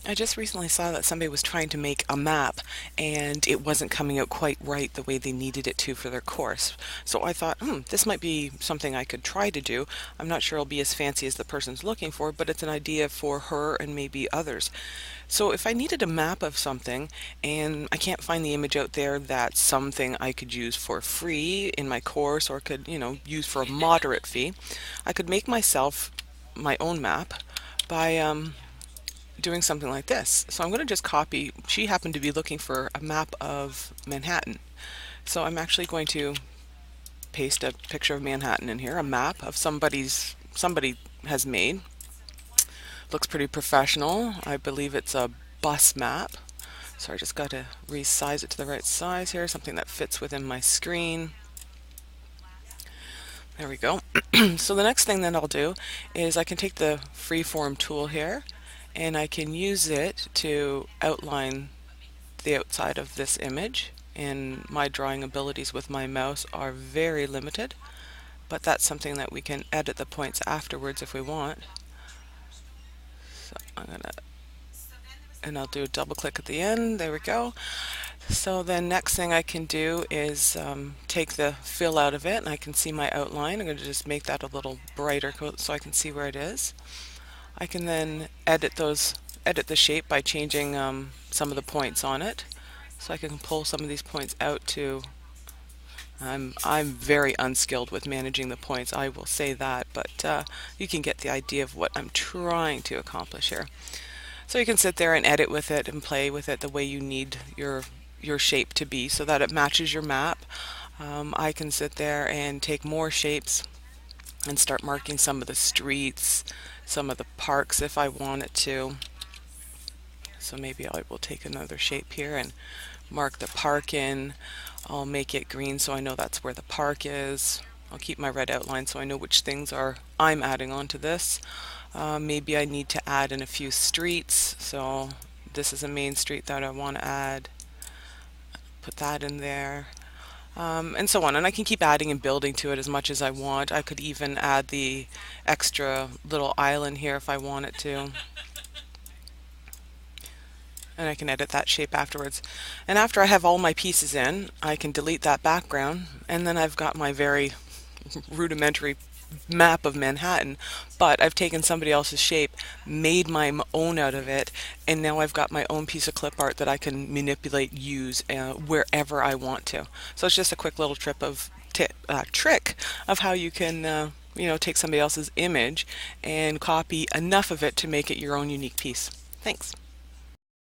I just recently saw that somebody was trying to make a map and it wasn't coming out quite right the way they needed it to for their course. So I thought, this might be something I could try to do. I'm not sure it'll be as fancy as the person's looking for, but it's an idea for her and maybe others. So if I needed a map of something and I can't find the image out there, that's something I could use for free in my course or could, use for a moderate fee. I could make myself my own map by doing something like this. So I'm going to just copy. She happened to be looking for a map of Manhattan. So I'm actually going to paste a picture of Manhattan in here, a map of somebody has made. Looks pretty professional. I believe it's a bus map. So I just got to resize it to the right size here, something that fits within my screen. There we go. So the next thing that I'll do is I can take the freeform tool here and I can use it to outline the outside of this image. And my drawing abilities with my mouse are very limited, but that's something that we can edit the points afterwards if we want. So and I'll do a double click at the end. There we go. So then next thing I can do is take the fill out of it and I can see my outline. I'm going to just make that a little brighter so I can see where it is. I can then edit the shape by changing some of the points on it. So I can pull some of these points out to, I'm very unskilled with managing the points, I will say that, but you can get the idea of what I'm trying to accomplish here. So you can sit there and edit with it and play with it the way you need your shape to be so that it matches your map. I can sit there and take more shapes and start marking some of the streets, some of the parks if I wanted to. So maybe I will take another shape here and mark the park in. I'll make it green so I know that's where the park is. I'll keep my red outline so I know which things I'm adding onto this. Maybe I need to add in a few streets. So this is a main street that I want to add. Put that in there. And so on. And I can keep adding and building to it as much as I want. I could even add the extra little island here if I wanted to. And I can edit that shape afterwards. And after I have all my pieces in, I can delete that background, and then I've got my very rudimentary map of Manhattan, but I've taken somebody else's shape, made my own out of it, and now I've got my own piece of clip art that I can manipulate, use wherever I want to. So it's just a quick little trick of how you can take somebody else's image and copy enough of it to make it your own unique piece. Thanks.